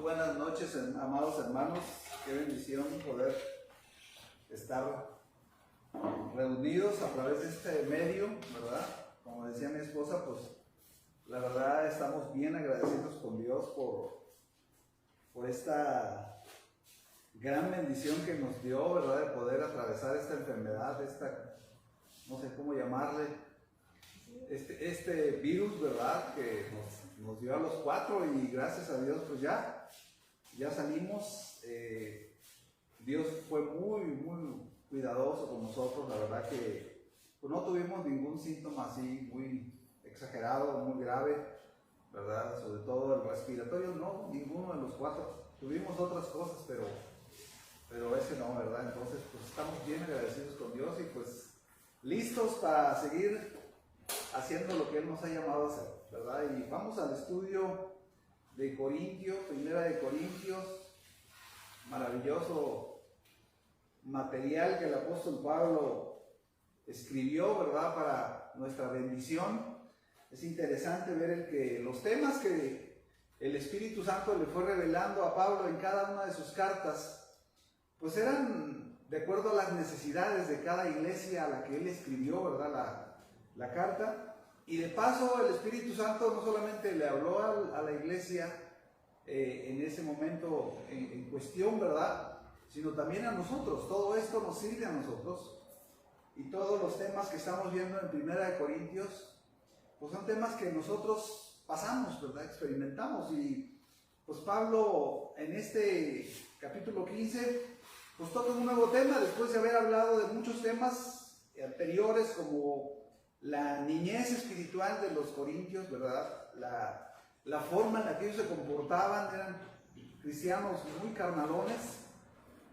buenas noches, amados hermanos. Qué bendición poder estar reunidos a través de este medio, ¿verdad? Como decía mi esposa, pues la verdad estamos bien agradecidos con Dios por esta gran bendición que nos dio, ¿verdad? De poder atravesar esta enfermedad, no sé cómo llamarle, este virus, ¿verdad? Que nos dio a los cuatro y gracias a Dios pues ya salimos. Dios fue muy cuidadoso con nosotros. La verdad que pues, no tuvimos ningún síntoma así muy exagerado, muy grave, ¿verdad? Sobre todo el respiratorio, no, ninguno de los cuatro. Tuvimos otras cosas, pero ese no, ¿verdad? Entonces pues estamos bien agradecidos con Dios y pues listos para seguir haciendo lo que Él nos ha llamado a hacer, ¿verdad? Y vamos al estudio de Corintios, Primera de Corintios, maravilloso material que el apóstol Pablo escribió, ¿verdad? Para nuestra bendición. Es interesante ver los temas que el Espíritu Santo le fue revelando a Pablo en cada una de sus cartas, pues eran de acuerdo a las necesidades de cada iglesia a la que él escribió, ¿verdad? La carta. Y de paso el Espíritu Santo no solamente le habló a la iglesia en ese momento en cuestión, ¿verdad? Sino también a nosotros. Todo esto nos sirve a nosotros. Y todos los temas que estamos viendo en Primera de Corintios, pues son temas que nosotros pasamos, ¿verdad? Experimentamos. Y pues Pablo en este capítulo 15, pues toca un nuevo tema después de haber hablado de muchos temas anteriores como la niñez espiritual de los corintios, ¿verdad? La forma en la que ellos se comportaban, eran cristianos muy carnalones,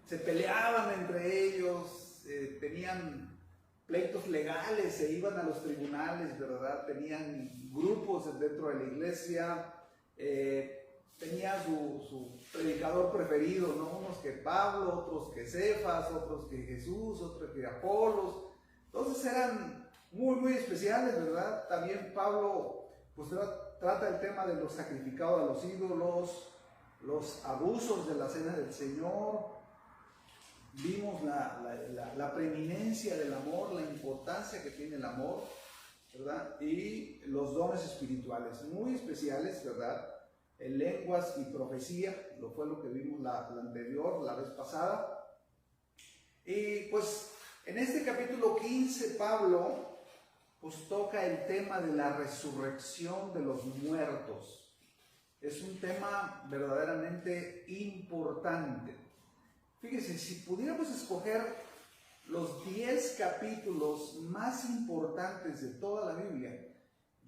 se peleaban entre ellos, tenían pleitos legales, se iban a los tribunales, ¿verdad? Tenían grupos dentro de la iglesia, tenía su predicador preferido, ¿no? Unos que Pablo, otros que Cefas, otros que Jesús, otros que Apolos. Entonces eran muy especiales, ¿verdad? También Pablo pues trata el tema de los sacrificados a los ídolos, los abusos de la cena del Señor. Vimos la preeminencia del amor, la importancia que tiene el amor, ¿verdad? Y los dones espirituales muy especiales, ¿verdad? En lenguas y profecía, fue lo que vimos la vez pasada. Y pues en este capítulo 15 Pablo pues toca el tema de la resurrección de los muertos. Es un tema verdaderamente importante. Fíjense, si pudiéramos escoger los 10 capítulos más importantes de toda la Biblia,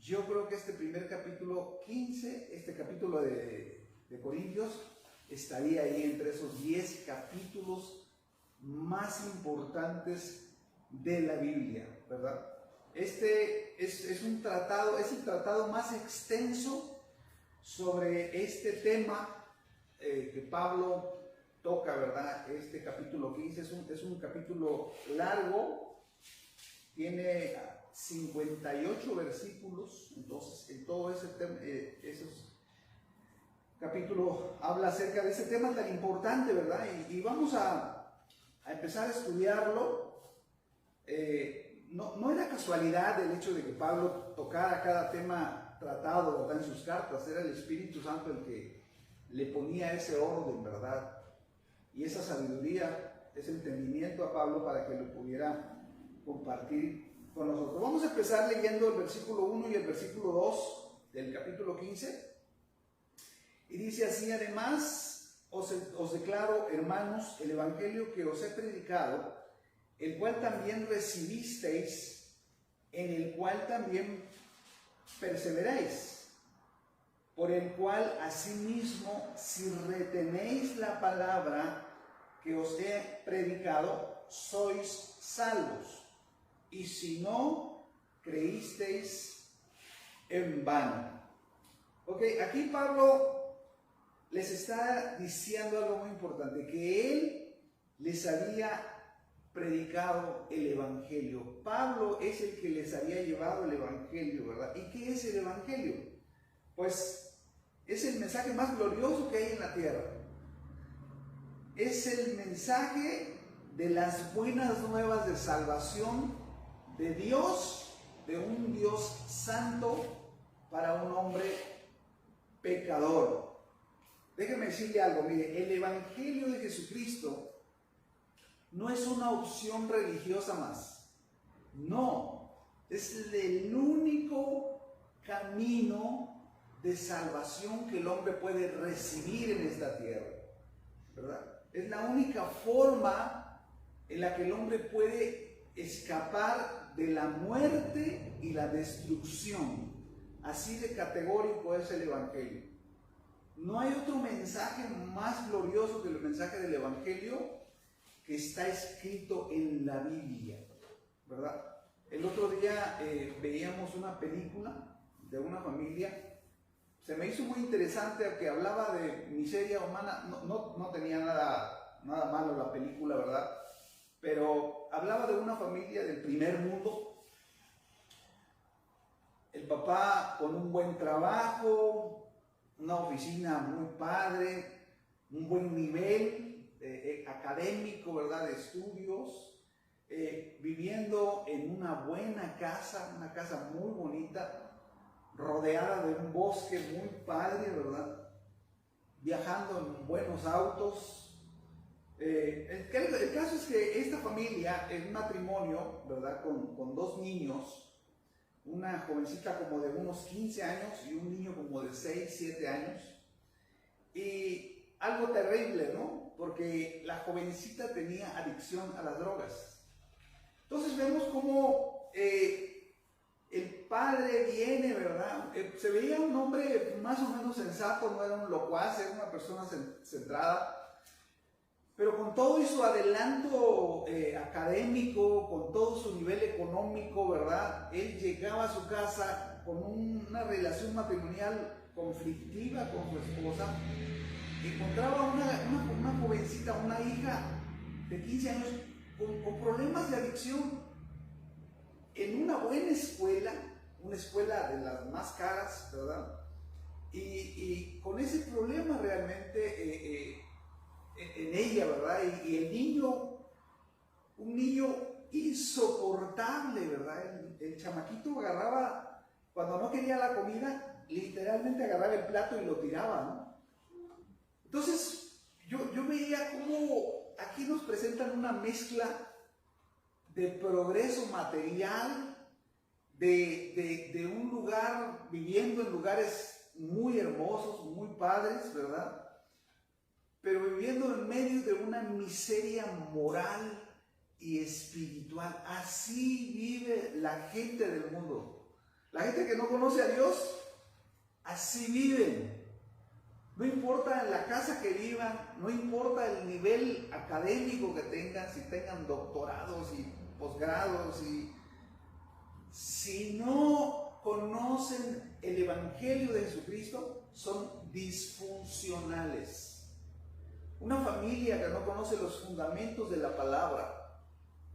yo creo que este primer capítulo 15, este capítulo de Corintios, estaría ahí entre esos 10 capítulos más importantes de la Biblia, ¿verdad? Este es el tratado más extenso sobre este tema que Pablo toca, ¿verdad? Este capítulo 15 es un capítulo largo, tiene 58 versículos. Entonces en todo esos capítulos habla acerca de ese tema tan importante, ¿verdad? Y vamos a empezar a estudiarlo. No era casualidad el hecho de que Pablo tocara cada tema tratado, ¿verdad? En sus cartas. Era el Espíritu Santo el que le ponía ese orden, ¿verdad? Y esa sabiduría, ese entendimiento a Pablo para que lo pudiera compartir con nosotros. Vamos a empezar leyendo el versículo 1 y el versículo 2 del capítulo 15. Y dice así: además os declaro, hermanos, el evangelio que os he predicado, el cual también recibisteis, en el cual también perseveráis, por el cual asimismo, si retenéis la palabra que os he predicado, sois salvos, y si no, creísteis en vano. Ok, aquí Pablo les está diciendo algo muy importante, que él les había predicado el evangelio. Pablo es el que les había llevado el evangelio, ¿verdad? ¿Y qué es el evangelio? Pues es el mensaje más glorioso que hay en la tierra. Es el mensaje de las buenas nuevas de salvación de Dios, de un Dios santo para un hombre pecador. Déjeme decirle algo, mire, el Evangelio de Jesucristo no es una opción religiosa más. No, es el único camino de salvación que el hombre puede recibir en esta tierra, ¿verdad? Es la única forma en la que el hombre puede escapar de la muerte y la destrucción. Así de categórico es el Evangelio. No hay otro mensaje más glorioso que el mensaje del Evangelio que está escrito en la Biblia, ¿verdad? El otro día veíamos una película de una familia. Se me hizo muy interesante que hablaba de miseria humana. No tenía nada malo la película, ¿verdad? Pero hablaba de una familia del primer mundo. El papá con un buen trabajo, una oficina muy padre, un buen nivel académico, ¿verdad? De estudios, viviendo en una buena casa, una casa muy bonita, rodeada de un bosque muy padre, ¿verdad? Viajando en buenos autos. El caso es que esta familia, el matrimonio, ¿verdad? Con dos niños, una jovencita como de unos 15 años y un niño como de 6, 7 años. Y algo terrible, ¿no? Porque la jovencita tenía adicción a las drogas. Entonces vemos cómo el padre viene, ¿verdad? Se veía un hombre más o menos sensato, no era un locuaz, era una persona centrada. Pero con todo y su adelanto académico, con todo su nivel económico, ¿verdad? Él llegaba a su casa con una relación matrimonial conflictiva con su esposa. Encontraba una jovencita, una hija de 15 años con problemas de adicción en una buena escuela, una escuela de las más caras, ¿verdad? Y con ese problema realmente en ella, ¿verdad? Y el niño, un niño insoportable, ¿verdad? El chamaquito agarraba, cuando no quería la comida, literalmente agarraba el plato y lo tiraba, ¿no? Entonces, yo veía cómo aquí nos presentan una mezcla de progreso material, de un lugar, viviendo en lugares muy hermosos, muy padres, ¿verdad? Pero viviendo en medio de una miseria moral y espiritual. Así vive la gente del mundo. La gente que no conoce a Dios, así viven. No importa en la casa que vivan, no importa el nivel académico que tengan, si tengan doctorados y posgrados, si no conocen el Evangelio de Jesucristo, son disfuncionales. Una familia que no conoce los fundamentos de la palabra,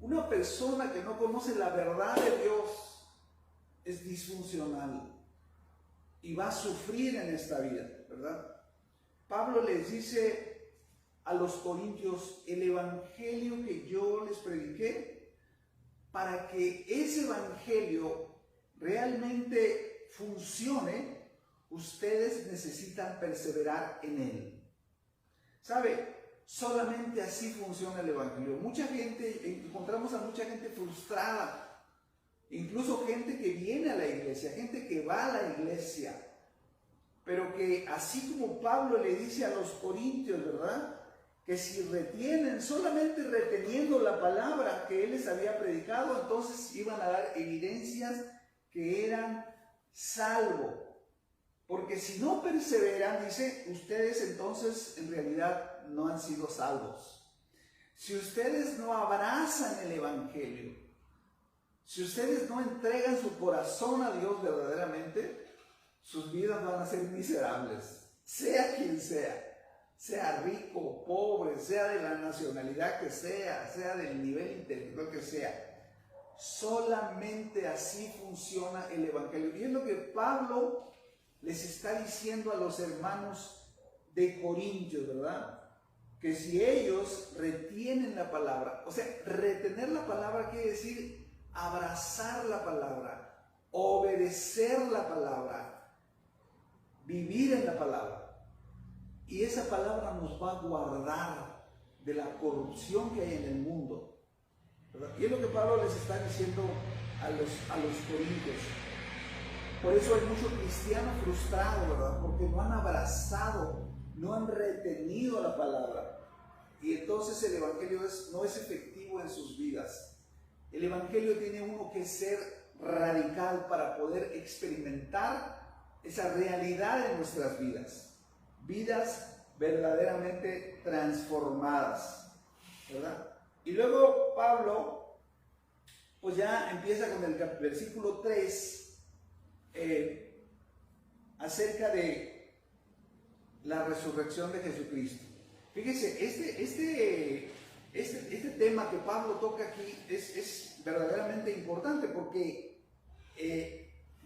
una persona que no conoce la verdad de Dios, es disfuncional y va a sufrir en esta vida, ¿verdad? Pablo les dice a los corintios: el evangelio que yo les prediqué, para que ese evangelio realmente funcione, ustedes necesitan perseverar en él. ¿Sabe? Solamente así funciona el evangelio. Mucha gente, encontramos a mucha gente frustrada, incluso gente que viene a la iglesia, gente que va a la iglesia, pero que así como Pablo le dice a los corintios, ¿verdad? Que si retienen, solamente reteniendo la palabra que él les había predicado, entonces iban a dar evidencias que eran salvos. Porque si no perseveran, dice, ustedes entonces en realidad no han sido salvos. Si ustedes no abrazan el evangelio, si ustedes no entregan su corazón a Dios verdaderamente, sus vidas van a ser miserables, sea quien sea rico, pobre, sea de la nacionalidad que sea del nivel intelectual que sea. Solamente así funciona el evangelio. Y es lo que Pablo les está diciendo a los hermanos de Corintios, ¿verdad? Que si ellos retienen la palabra, o sea, retener la palabra quiere decir abrazar la palabra, obedecer la palabra, vivir en la palabra. Y esa palabra nos va a guardar de la corrupción que hay en el mundo, ¿verdad? Y es lo que Pablo les está diciendo a los corintios. Por eso hay mucho cristiano frustrado, ¿verdad? Porque no han abrazado, no han retenido la palabra. Y entonces el evangelio no es efectivo en sus vidas. El evangelio tiene uno que ser radical para poder experimentar esa realidad en nuestras vidas. Vidas verdaderamente transformadas, ¿verdad? Y luego Pablo, pues ya empieza con el versículo 3, acerca de la resurrección de Jesucristo. Fíjese, este tema que Pablo toca aquí es verdaderamente importante porque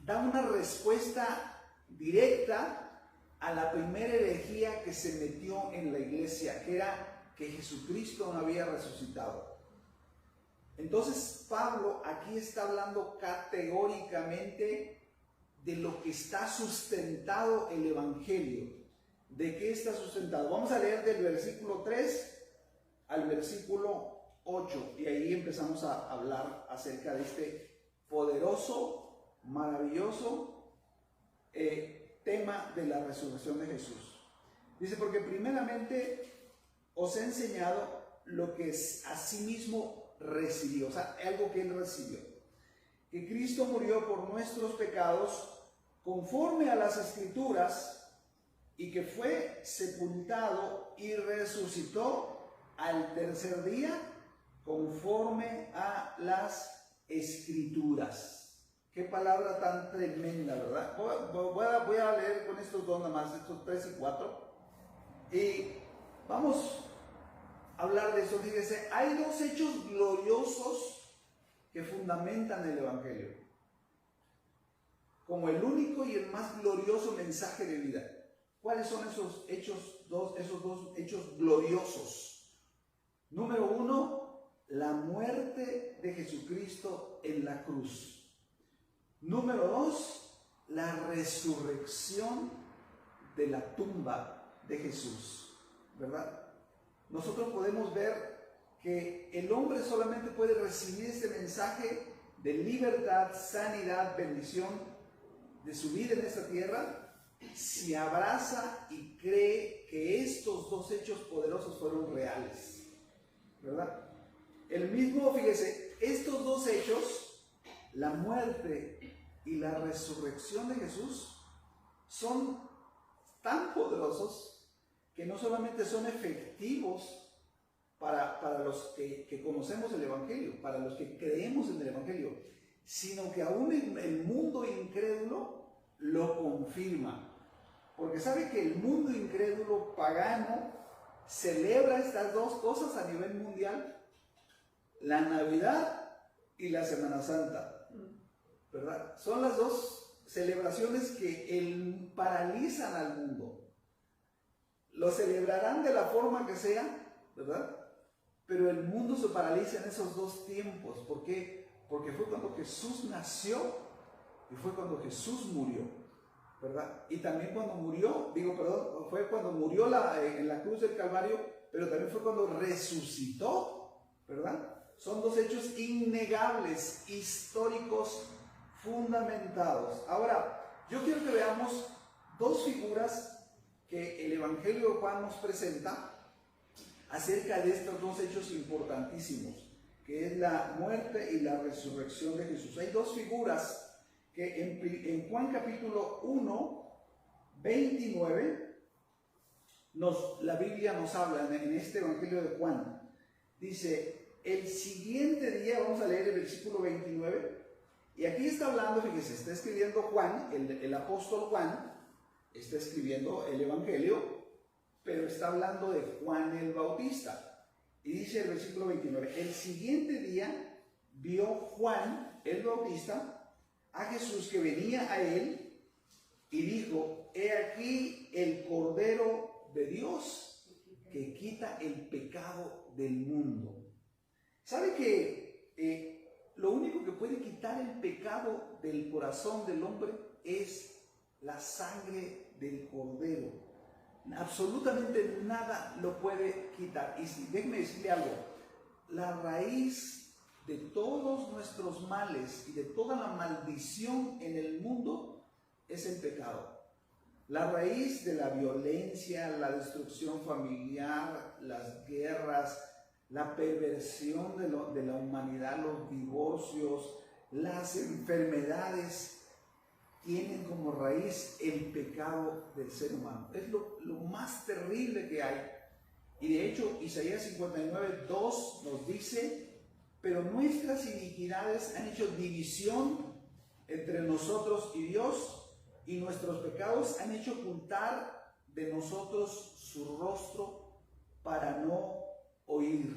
da una respuesta directa a la primera herejía que se metió en la iglesia, que era que Jesucristo no había resucitado. Entonces Pablo aquí está hablando categóricamente de lo que está sustentado el evangelio. ¿De qué está sustentado? Vamos a leer del versículo 3 al versículo 8 y ahí empezamos a hablar acerca de este poderoso, maravilloso tema de la resurrección de Jesús. Dice, porque primeramente os he enseñado lo que asimismo recibió, o sea, algo que él recibió, que Cristo murió por nuestros pecados conforme a las Escrituras, y que fue sepultado y resucitó al tercer día conforme a las Escrituras. Qué palabra tan tremenda, ¿verdad? Voy a leer con estos dos nada más, estos 3 y 4. Y vamos a hablar de eso. Fíjese, hay dos hechos gloriosos que fundamentan el Evangelio, como el único y el más glorioso mensaje de vida. ¿Cuáles son esos dos hechos gloriosos? Número 1, la muerte de Jesucristo en la cruz. Número 2, la resurrección de la tumba de Jesús, ¿verdad? Nosotros podemos ver que el hombre solamente puede recibir este mensaje de libertad, sanidad, bendición de su vida en esta tierra si abraza y cree que estos dos hechos poderosos fueron reales, ¿verdad? El mismo, fíjese, estos dos hechos, la muerte y la resurrección de Jesús, son tan poderosos que no solamente son efectivos para los que conocemos el Evangelio, para los que creemos en el Evangelio, sino que aún el mundo incrédulo lo confirma. Porque sabe que el mundo incrédulo pagano celebra estas dos cosas a nivel mundial: la Navidad y la Semana Santa, ¿verdad? Son las dos celebraciones que paralizan al mundo. Lo celebrarán de la forma que sea, ¿verdad? Pero el mundo se paraliza en esos dos tiempos. ¿Por qué? Porque fue cuando Jesús nació y fue cuando Jesús murió, ¿verdad? Y también cuando murió, fue cuando murió en la cruz del Calvario, pero también fue cuando resucitó, ¿verdad? Son dos hechos innegables, históricos, fundamentados. Ahora, yo quiero que veamos dos figuras que el Evangelio de Juan nos presenta acerca de estos dos hechos importantísimos, que es la muerte y la resurrección de Jesús. Hay dos figuras que en Juan capítulo 1, 29, la Biblia nos habla en este Evangelio de Juan. Dice, el siguiente día, vamos a leer el versículo 29, y aquí está hablando, fíjese, está escribiendo Juan, el apóstol Juan, está escribiendo el Evangelio, pero está hablando de Juan el Bautista. Y dice el versículo 29, el siguiente día vio Juan el Bautista a Jesús que venía a él y dijo: he aquí el Cordero de Dios que quita el pecado del mundo. ¿Sabe que lo único que puede quitar el pecado del corazón del hombre es la sangre del Cordero? Absolutamente nada lo puede quitar. Y déjeme decirle algo: la raíz de todos nuestros males y de toda la maldición en el mundo es el pecado. La raíz de la violencia, la destrucción familiar, las guerras, la perversión de la humanidad, los divorcios, las enfermedades, tienen como raíz el pecado del ser humano. Es lo más terrible que hay. Y de hecho, Isaías 59:2 nos dice: pero nuestras iniquidades han hecho división entre nosotros y Dios, y nuestros pecados han hecho ocultar de nosotros su rostro para no oír.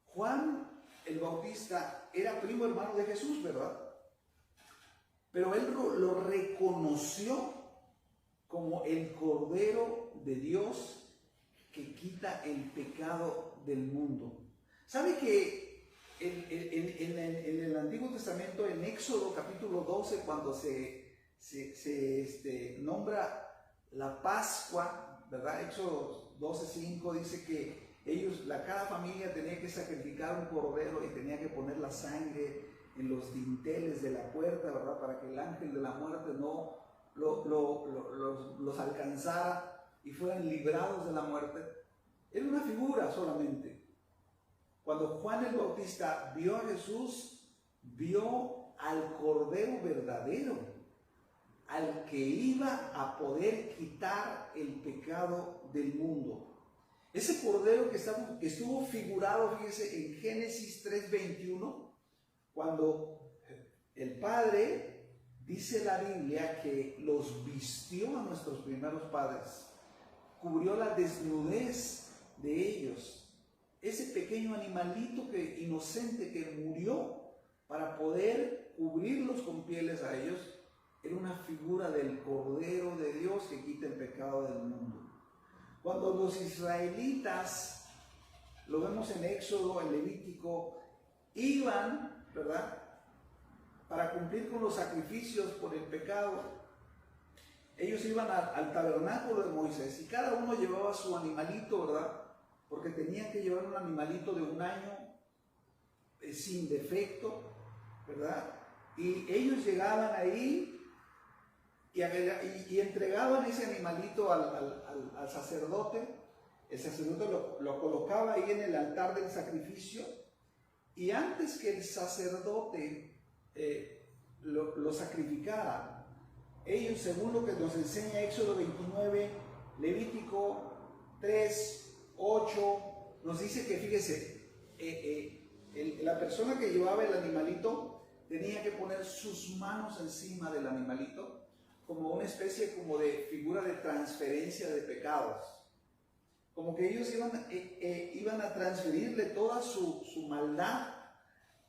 Juan el Bautista era primo hermano de Jesús, ¿verdad? Pero él lo reconoció como el Cordero de Dios que quita el pecado del mundo. ¿Sabe que en el Antiguo Testamento, en Éxodo capítulo 12, cuando se nombra la Pascua, ¿verdad? Éxodo 12:5 dice que cada familia tenía que sacrificar un cordero y tenía que poner la sangre en los dinteles de la puerta, ¿verdad? Para que el ángel de la muerte no los alcanzara y fueran librados de la muerte. Era una figura solamente. Cuando Juan el Bautista vio a Jesús, vio al Cordero verdadero, al que iba a poder quitar el pecado del mundo. Ese Cordero que estuvo figurado, fíjese, en Génesis 3:21, cuando el Padre, dice la Biblia, que los vistió a nuestros primeros padres, cubrió la desnudez de ellos. Ese pequeño animalito inocente que murió para poder cubrirlos con pieles a ellos, era una figura del Cordero de Dios que quita el pecado del mundo. Cuando los israelitas, lo vemos en Éxodo, en Levítico, iban, ¿verdad?, para cumplir con los sacrificios por el pecado, ellos iban al tabernáculo de Moisés y cada uno llevaba su animalito, ¿verdad?, porque tenían que llevar un animalito de 1 año sin defecto, ¿verdad? Y ellos llegaban ahí y entregaban ese animalito al sacerdote. El sacerdote lo colocaba ahí en el altar del sacrificio, y antes que el sacerdote lo sacrificara, ellos, según lo que nos enseña Éxodo 29, Levítico 3:8, nos dice que, fíjese, la persona que llevaba el animalito tenía que poner sus manos encima del animalito como una especie como de figura de transferencia de pecados, como que ellos iban a transferirle toda su maldad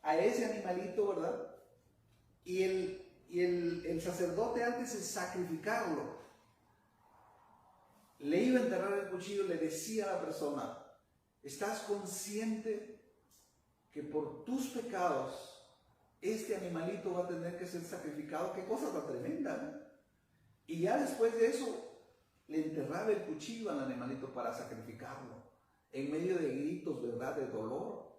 a ese animalito, ¿verdad? Y el sacerdote, antes de sacrificarlo, le iba a enterrar el cuchillo, le decía a la persona: ¿estás consciente que por tus pecados este animalito va a tener que ser sacrificado? Qué cosa tan tremenda, ¿no? Y ya después de eso, le enterraba el cuchillo al animalito para sacrificarlo, en medio de gritos, ¿verdad?, de dolor.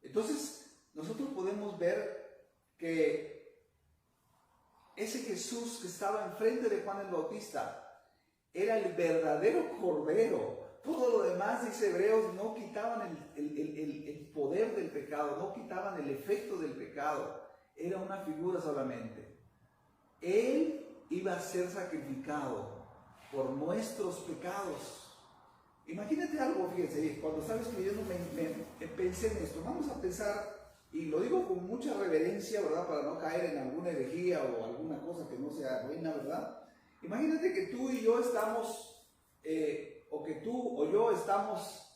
Entonces, nosotros podemos ver que ese Jesús que estaba enfrente de Juan el Bautista era el verdadero Cordero. Todo lo demás, dice Hebreos, no quitaban el poder del pecado, no quitaban el efecto del pecado. Era una figura solamente. Él iba a ser sacrificado por nuestros pecados. Imagínate algo, fíjense, cuando estaba escribiendo pensé en esto. Vamos a pensar, y lo digo con mucha reverencia, ¿verdad?, para no caer en alguna herejía o alguna cosa que no sea buena, ¿verdad? Imagínate que tú y yo estamos, o que tú o yo estamos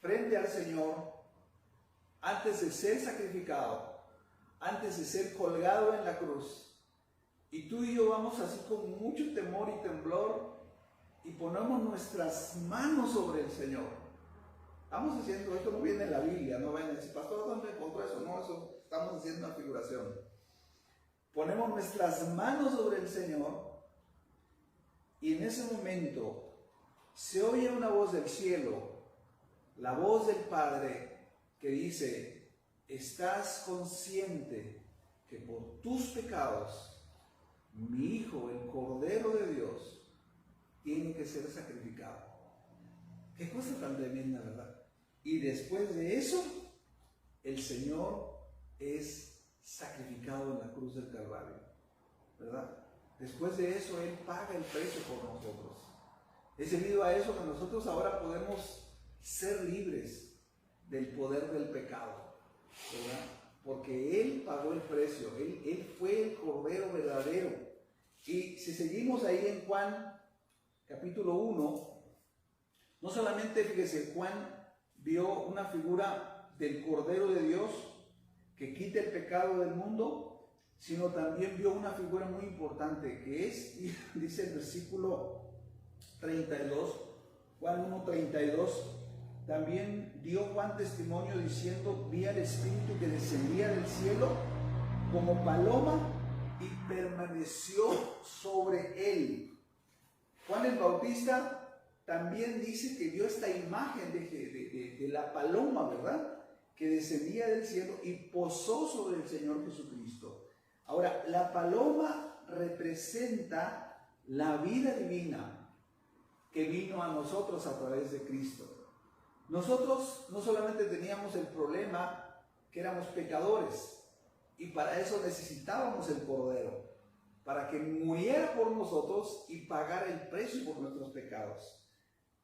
frente al Señor antes de ser sacrificado, antes de ser colgado en la cruz, Y tú y yo vamos así con mucho temor y temblor y ponemos nuestras manos sobre el Señor. Estamos haciendo, esto no viene en la Biblia, no ven a decir, pastor, ¿dónde encontró eso? No, eso estamos haciendo una figuración. Ponemos nuestras manos sobre el Señor y en ese momento se oye una voz del cielo, la voz del Padre que dice, ¿estás consciente que por tus pecados mi Hijo, el Cordero de Dios, tiene que ser sacrificado? Qué cosa tan tremenda, ¿verdad? Y después de eso, el Señor es sacrificado en la cruz del Calvario, ¿verdad? Después de eso, Él paga el precio por nosotros. Es debido a eso que nosotros ahora podemos ser libres del poder del pecado, ¿verdad? Porque Él pagó el precio, Él fue el Cordero verdadero. Y si seguimos ahí en Juan capítulo 1, no solamente, fíjese, Juan vio una figura del Cordero de Dios que quita el pecado del mundo, sino también vio una figura muy importante que es, dice el versículo 32, Juan 1:32, también dio Juan testimonio diciendo, vi al Espíritu que descendía del cielo como paloma y permaneció sobre él. Juan el Bautista también dice que vio esta imagen de la paloma, ¿verdad?, que descendía del cielo y posó sobre el Señor Jesucristo. Ahora, la paloma representa la vida divina que vino a nosotros a través de Cristo. Nosotros no solamente teníamos el problema que éramos pecadores, y para eso necesitábamos el Cordero, para que muriera por nosotros y pagara el precio por nuestros pecados.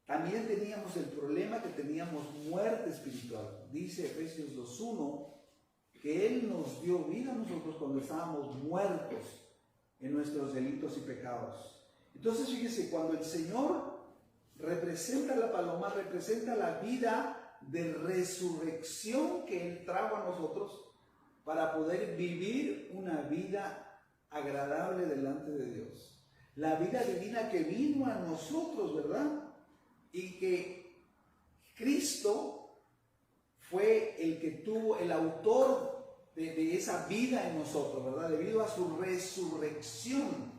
También teníamos el problema que teníamos muerte espiritual. Dice Efesios 2:1 que Él nos dio vida a nosotros cuando estábamos muertos en nuestros delitos y pecados. Entonces fíjese, cuando el Señor representa la paloma, representa la vida de resurrección que Él trajo a nosotros para poder vivir una vida agradable delante de Dios. La vida divina que vino a nosotros, ¿verdad? Y que Cristo fue el que tuvo, el autor de esa vida en nosotros, ¿verdad? Debido a su resurrección.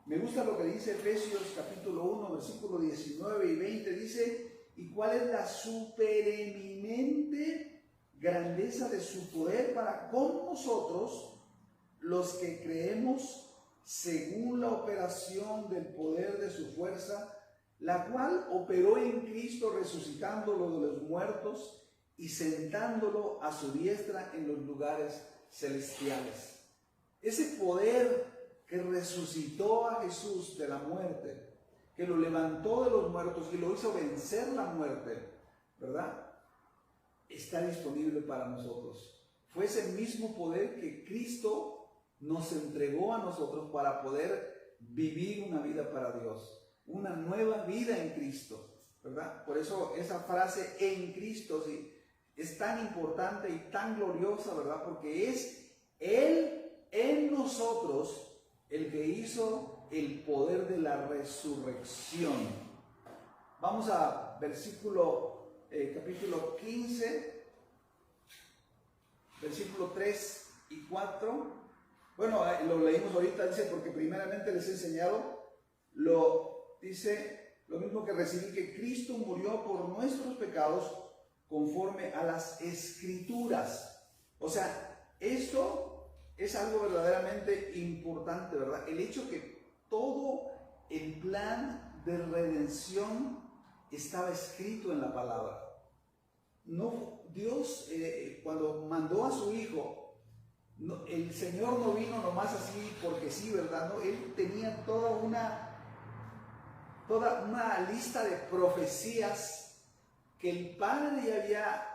Me gusta lo que dice Efesios capítulo 1, versículo 19 y 20, dice, ¿y cuál es la supereminente grandeza de su poder para con nosotros, los que creemos según la operación del poder de su fuerza, la cual operó en Cristo resucitándolo de los muertos y sentándolo a su diestra en los lugares celestiales? Ese poder que resucitó a Jesús de la muerte, que lo levantó de los muertos y lo hizo vencer la muerte, ¿verdad?, está disponible para nosotros. Fue ese mismo poder que Cristo nos entregó a nosotros para poder vivir una vida para Dios, una nueva vida en Cristo, ¿verdad? Por eso esa frase en Cristo sí, es tan importante y tan gloriosa, ¿verdad? Porque es Él en nosotros el que hizo el poder de la resurrección. Vamos a capítulo 15, versículo 3 y 4. Bueno, lo leímos ahorita, dice, porque primeramente les he enseñado, dice lo mismo que recibí, que Cristo murió por nuestros pecados conforme a las Escrituras. O sea, esto es algo verdaderamente importante, ¿verdad? El hecho que todo el plan de redención estaba escrito en la palabra. No, Dios cuando mandó a su Hijo, el Señor no vino nomás así porque sí, ¿verdad? No, Él tenía toda una lista de profecías que el Padre ya había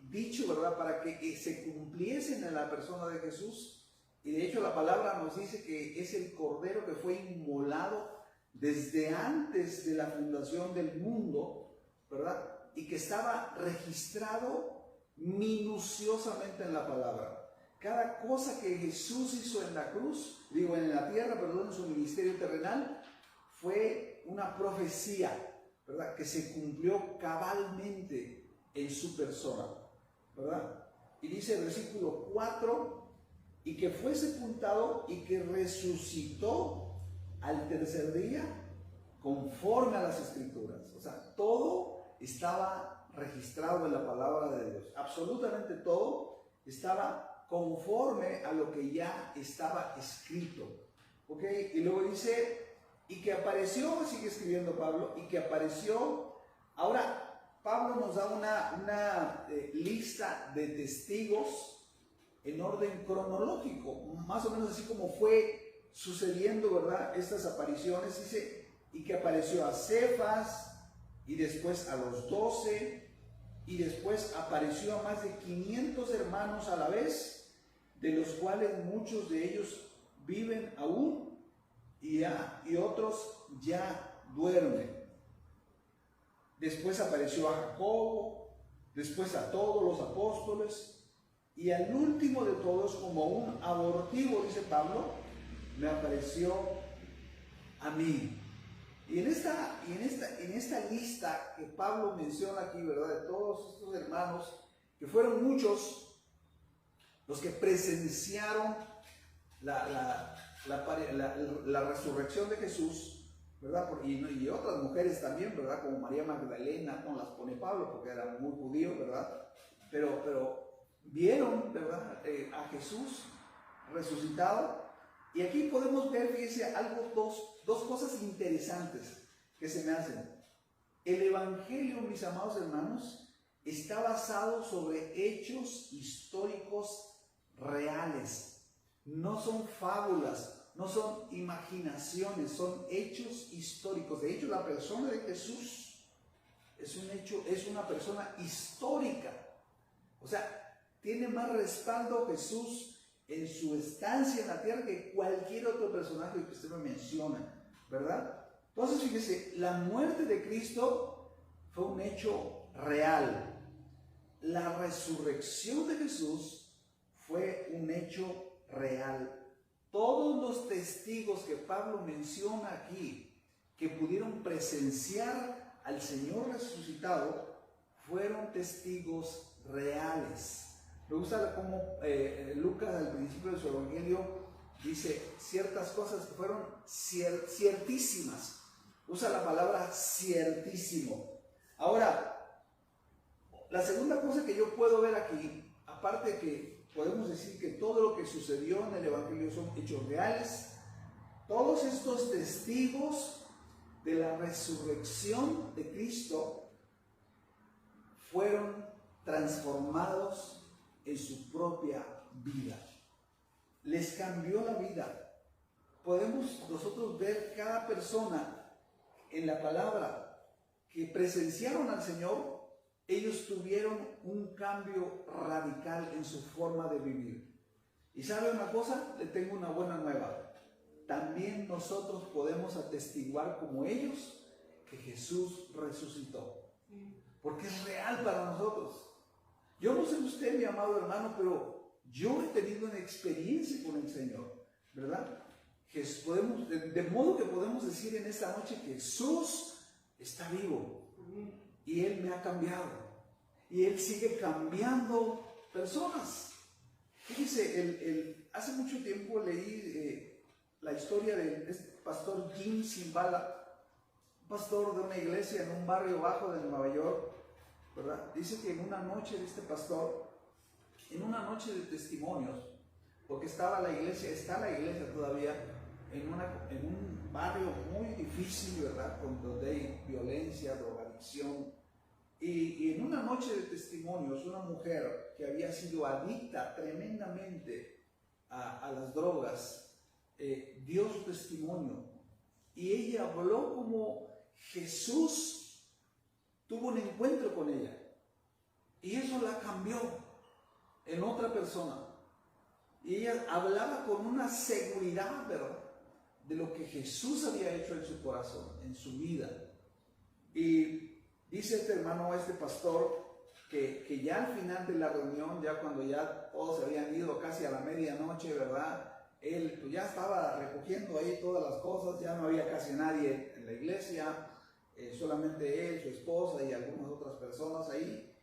dicho, ¿verdad?, para que se cumpliesen en la persona de Jesús. Y de hecho la palabra nos dice que es el Cordero que fue inmolado desde antes de la fundación del mundo, ¿verdad?, y que estaba registrado minuciosamente en la palabra. Cada cosa que Jesús hizo en la cruz, en la tierra, perdón, en su ministerio terrenal, fue una profecía, ¿verdad?, que se cumplió cabalmente en su persona, ¿verdad? Y dice el versículo 4, y que fue sepultado y que resucitó al tercer día conforme a las Escrituras. O sea, todo estaba registrado en la palabra de Dios. Absolutamente todo estaba conforme a lo que ya estaba escrito. ¿Ok? Y luego dice, y que apareció, sigue escribiendo Pablo, y que apareció. Ahora, Pablo nos da una lista de testigos en orden cronológico, más o menos así como fue sucediendo, ¿verdad?, estas apariciones. Dice, y que apareció a Cefas, y después a los 12, y después apareció a más de 500 hermanos a la vez, de los cuales muchos de ellos viven aún, y otros ya duermen. Después apareció a Jacobo, después a todos los apóstoles, y al último de todos, como un abortivo, dice Pablo, me apareció a mí. Y en esta lista que Pablo menciona aquí, ¿verdad?, de todos estos hermanos, que fueron muchos los que presenciaron la resurrección de Jesús, ¿verdad? Y otras mujeres también, ¿verdad? Como María Magdalena, no las pone Pablo porque era muy judío, ¿verdad? Pero vieron, ¿verdad?, a Jesús resucitado. Y aquí podemos ver, fíjense, dos cosas interesantes que se me hacen. El Evangelio, mis amados hermanos, está basado sobre hechos históricos reales. No son fábulas, no son imaginaciones, son hechos históricos. De hecho, la persona de Jesús es una persona histórica. O sea, tiene más respaldo Jesús en su estancia en la tierra que cualquier otro personaje que usted me menciona, ¿verdad? Entonces, fíjese, la muerte de Cristo fue un hecho real. La resurrección de Jesús fue un hecho real. Todos los testigos que Pablo menciona aquí, que pudieron presenciar al Señor resucitado, fueron testigos reales. Me gusta cómo Lucas al principio de su evangelio dice ciertas cosas que fueron ciertísimas. Usa la palabra ciertísimo. Ahora, la segunda cosa que yo puedo ver aquí, aparte de que podemos decir que todo lo que sucedió en el evangelio son hechos reales, todos estos testigos de la resurrección de Cristo fueron transformados en su propia vida. Les cambió la vida. Podemos nosotros ver cada persona en la palabra que presenciaron al Señor. Ellos tuvieron un cambio radical en su forma de vivir. Y ¿sabe una cosa? Le tengo una buena nueva. También nosotros podemos atestiguar como ellos que Jesús resucitó. Porque es real para nosotros. Yo no sé usted, mi amado hermano, pero yo he tenido una experiencia con el Señor, ¿verdad? De modo que podemos decir en esta noche que Jesús está vivo y Él me ha cambiado y Él sigue cambiando personas. Fíjese, hace mucho tiempo leí la historia de este pastor Jim Cymbala, un pastor de una iglesia en un barrio bajo de Nueva York, ¿verdad? Dice que en una noche de este pastor, en una noche de testimonios, porque está la iglesia todavía en un barrio muy difícil, ¿verdad?, donde hay violencia, drogadicción, y en una noche de testimonios, una mujer que había sido adicta tremendamente a las drogas, dio su testimonio, y ella habló como Jesús tuvo un encuentro con ella, y eso la cambió en otra persona. Y ella hablaba con una seguridad, ¿verdad?, de lo que Jesús había hecho en su corazón, en su vida. Y dice este hermano, este pastor, que ya al final de la reunión, ya cuando ya todos se habían ido casi a la medianoche, ¿verdad? Él pues, ya estaba recogiendo ahí todas las cosas, ya no había casi nadie en la iglesia, solamente él, su esposa y algunas otras personas ahí.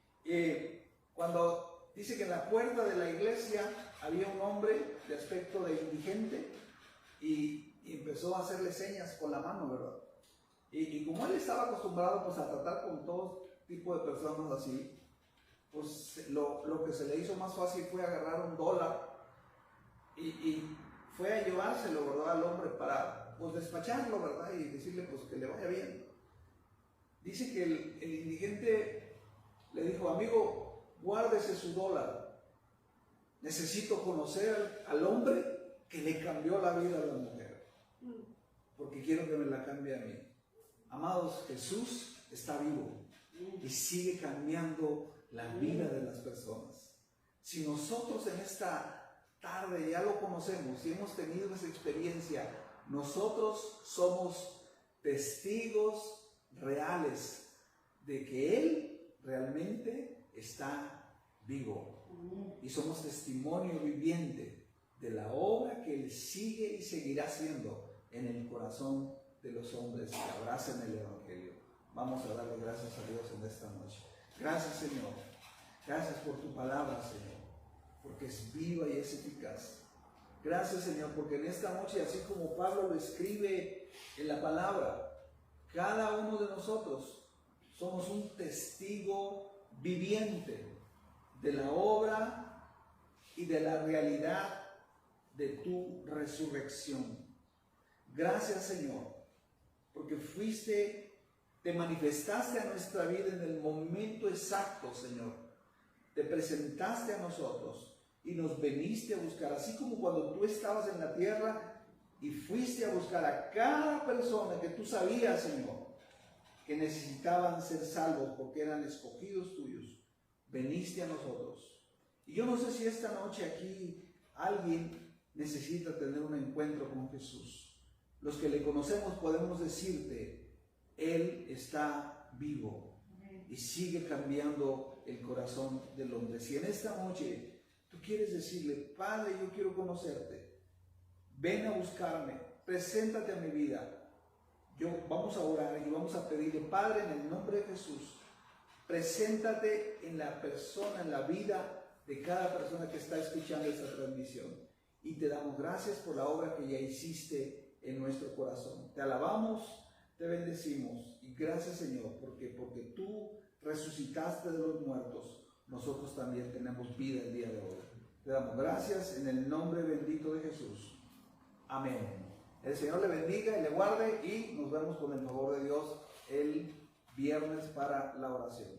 Cuando dice que en la puerta de la iglesia había un hombre de aspecto de indigente y empezó a hacerle señas con la mano, ¿verdad? Y como él estaba acostumbrado pues, a tratar con todo tipo de personas así, pues lo que se le hizo más fácil fue agarrar $1 y fue a llevárselo, ¿verdad? Al hombre para pues despacharlo, ¿verdad? Y decirle pues que le vaya bien. Dice que el indigente le dijo, amigo, guárdese su $1. Necesito conocer al hombre que le cambió la vida a la mujer, porque quiero que me la cambie a mí. Amados, Jesús está vivo y sigue cambiando la vida de las personas. Si nosotros en esta tarde ya lo conocemos y hemos tenido esa experiencia, nosotros somos testigos reales de que Él realmente está vivo y somos testimonio viviente de la obra que Él sigue y seguirá haciendo en el corazón de los hombres que abrazan el Evangelio. Vamos a darle gracias a Dios en esta noche. Gracias, Señor. Gracias por tu palabra, Señor, porque es viva y es eficaz. Gracias, Señor, porque en esta noche, así como Pablo lo escribe en la palabra, cada uno de nosotros somos un testigo viviente de la obra y de la realidad de tu resurrección. Gracias, Señor, porque te manifestaste a nuestra vida en el momento exacto, Señor. Te presentaste a nosotros y nos veniste a buscar, así como cuando tú estabas en la tierra y fuiste a buscar a cada persona que tú sabías, Señor, que necesitaban ser salvos porque eran escogidos tuyos. Veniste a nosotros. Y yo no sé si esta noche aquí alguien necesita tener un encuentro con Jesús. Los que le conocemos podemos decirte, Él está vivo y sigue cambiando el corazón del hombre. Si en esta noche tú quieres decirle, Padre, yo quiero conocerte, ven a buscarme, preséntate a mi vida. Vamos a orar y vamos a pedirle, Padre, en el nombre de Jesús, preséntate en la persona, en la vida de cada persona que está escuchando esta transmisión. Y te damos gracias por la obra que ya hiciste en nuestro corazón. Te alabamos, te bendecimos y gracias, Señor, porque tú resucitaste de los muertos, nosotros también tenemos vida el día de hoy. Te damos gracias en el nombre bendito de Jesús. Amén. El Señor le bendiga y le guarde y nos vemos con el favor de Dios el viernes para la oración.